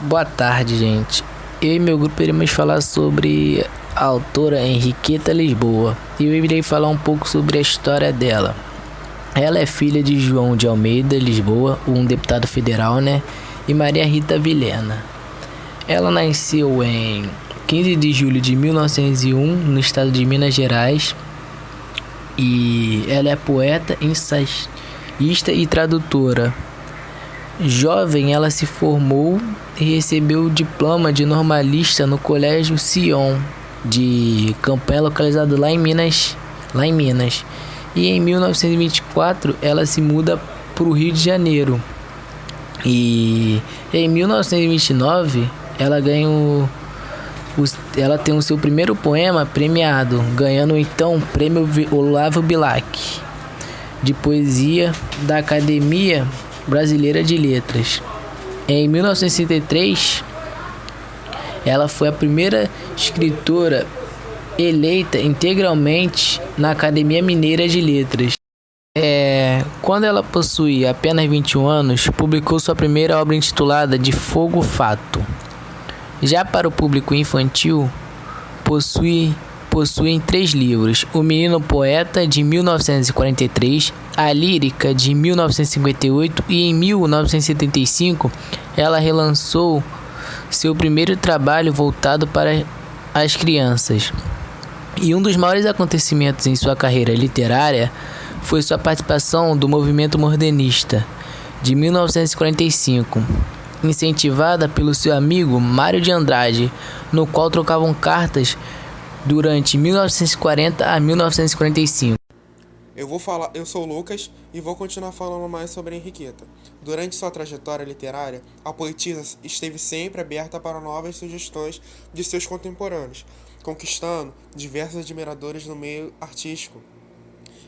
Boa tarde, gente. Eu e meu grupo iremos falar sobre a autora Henriqueta Lisboa e eu irei falar um pouco sobre a história dela. Ela é filha de João de Almeida Lisboa, um deputado federal, e Maria Rita Vilhena. Ela nasceu em 15 de julho de 1901, no estado de Minas Gerais, e ela é poeta, ensaísta e tradutora. Jovem, ela se formou e recebeu o diploma de normalista no Colégio Sion de Campanha, localizado lá em Minas. E em 1924 ela se muda para o Rio de Janeiro. E em 1929 ela ela tem o seu primeiro poema premiado, ganhando então o prêmio Olavo Bilac de poesia da Academia Brasileira de Letras. Em 1963, ela foi a primeira escritora eleita integralmente na Academia Mineira de Letras. Quando ela possuía apenas 21 anos, publicou sua primeira obra intitulada De Fogo Fato. Já para o público infantil, possuem 3 livros: O Menino Poeta, de 1943, A Lírica, de 1958 e em 1975 ela relançou seu primeiro trabalho voltado para as crianças. E um dos maiores acontecimentos em sua carreira literária foi sua participação do movimento modernista de 1945, incentivada pelo seu amigo Mário de Andrade, no qual trocavam cartas durante 1940 a 1945. Eu sou o Lucas e vou continuar falando mais sobre Henriqueta. Durante sua trajetória literária, a poetisa esteve sempre aberta para novas sugestões de seus contemporâneos, conquistando diversos admiradores no meio artístico.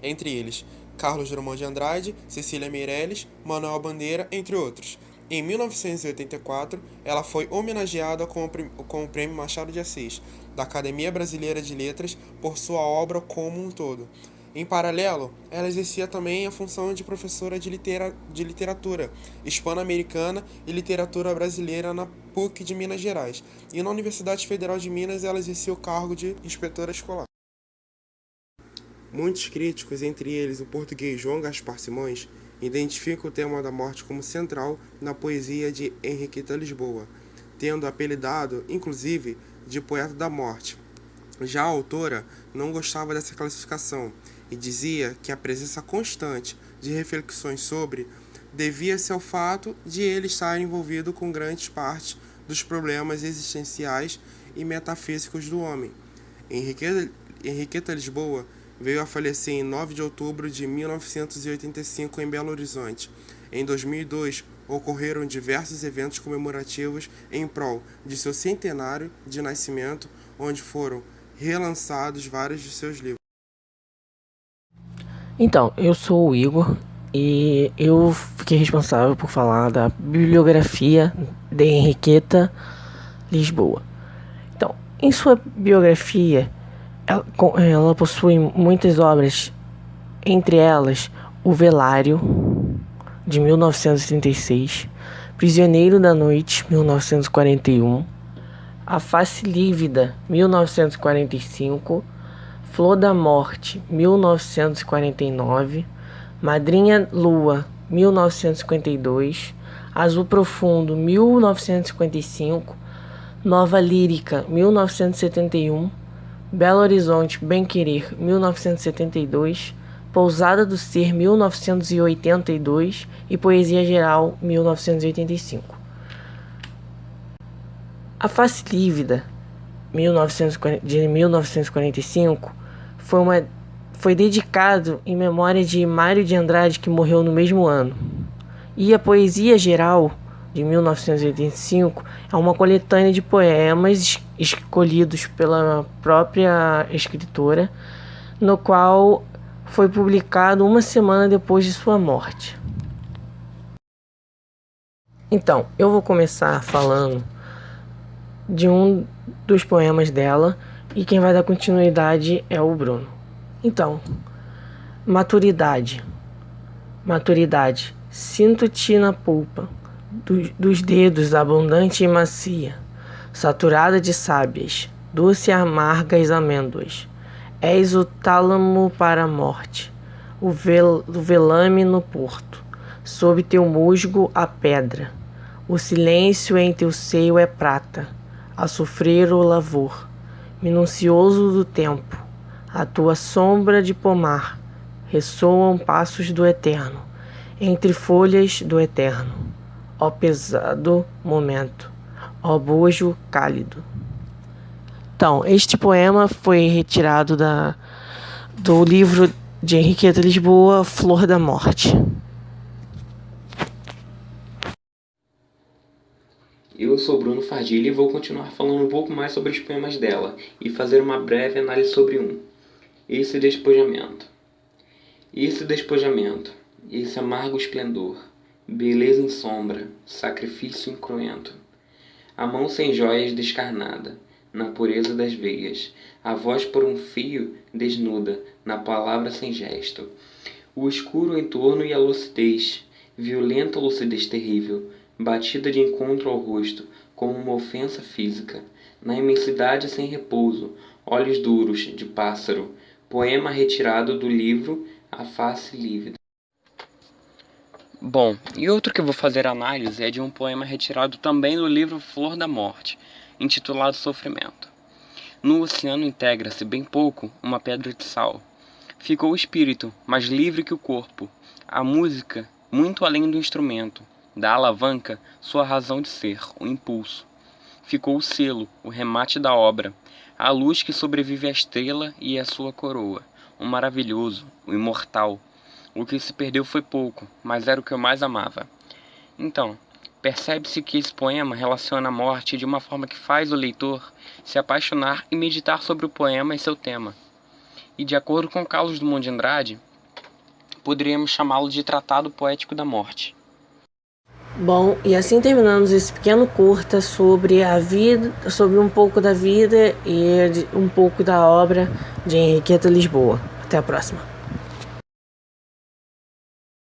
Entre eles, Carlos Drummond de Andrade, Cecília Meirelles, Manuel Bandeira, entre outros. Em 1984, ela foi homenageada com o Prêmio Machado de Assis, da Academia Brasileira de Letras, por sua obra como um todo. Em paralelo, ela exercia também a função de professora de literatura hispano-americana e literatura brasileira na PUC de Minas Gerais, e na Universidade Federal de Minas ela exercia o cargo de inspetora escolar. Muitos críticos, entre eles o português João Gaspar Simões, identificam o tema da morte como central na poesia de Henriqueta Lisboa, tendo apelidado, inclusive, de poeta da morte. Já a autora não gostava dessa classificação e dizia que a presença constante de reflexões sobre devia-se ao fato de ele estar envolvido com grandes partes dos problemas existenciais e metafísicos do homem. Henriqueta Lisboa veio a falecer em 9 de outubro de 1985 em Belo Horizonte. Em 2002, ocorreram diversos eventos comemorativos em prol de seu centenário de nascimento, onde foram relançados vários de seus livros. Então, eu sou o Igor e eu fiquei responsável por falar da bibliografia de Henriqueta Lisboa. Então, em sua biografia, ela possui muitas obras, entre elas O Velário, de 1936, Prisioneiro da Noite, 1941, A Face Lívida, 1945, Flor da Morte, 1949, Madrinha Lua, 1952, Azul Profundo, 1955, Nova Lírica, 1971, Belo Horizonte, Bem Querer, 1972, Pousada do Ser, 1982 e Poesia Geral, 1985. A Face Lívida, de 1945, foi dedicado em memória de Mário de Andrade, que morreu no mesmo ano. E a Poesia Geral, de 1985, é uma coletânea de poemas escolhidos pela própria escritora, no qual foi publicado uma semana depois de sua morte. Então, eu vou começar falando de um dos poemas dela e quem vai dar continuidade é o Bruno. Então, Maturidade. Sinto-te na polpa dos dedos abundante e macia, saturada de sábias, doce e amargas amêndoas. És o tálamo para a morte, o velame no porto, sob teu musgo a pedra. O silêncio em teu seio é prata, a sofrer o lavor, minucioso do tempo. A tua sombra de pomar ressoam passos do eterno, entre folhas do eterno. Ó pesado momento, ó bojo cálido. Então, este poema foi retirado do livro de Henriqueta Lisboa, Flor da Morte. Eu sou Bruno Fardilha e vou continuar falando um pouco mais sobre os poemas dela e fazer uma breve análise sobre um. Esse despojamento. Esse despojamento, esse amargo esplendor, beleza em sombra, sacrifício incruento. A mão sem joias descarnada, na pureza das veias, a voz por um fio desnuda, na palavra sem gesto. O escuro em torno e a lucidez, violenta lucidez terrível, batida de encontro ao rosto, como uma ofensa física. Na imensidade sem repouso, olhos duros, de pássaro, poema retirado do livro A Face Lívida. Bom, e outro que eu vou fazer análise é de um poema retirado também do livro Flor da Morte, intitulado Sofrimento. No oceano integra-se bem pouco uma pedra de sal. Ficou o espírito, mais livre que o corpo. A música, muito além do instrumento. Da alavanca, sua razão de ser, o impulso. Ficou o selo, o remate da obra. A luz que sobrevive à estrela e à sua coroa. O maravilhoso, o imortal. O que se perdeu foi pouco, mas era o que eu mais amava. Então, percebe-se que esse poema relaciona a morte de uma forma que faz o leitor se apaixonar e meditar sobre o poema e seu tema. E de acordo com Carlos Drummond de Andrade, poderíamos chamá-lo de Tratado Poético da Morte. Bom, e assim terminamos esse pequeno curta sobre a vida, sobre um pouco da vida e um pouco da obra de Henriqueta Lisboa. Até a próxima.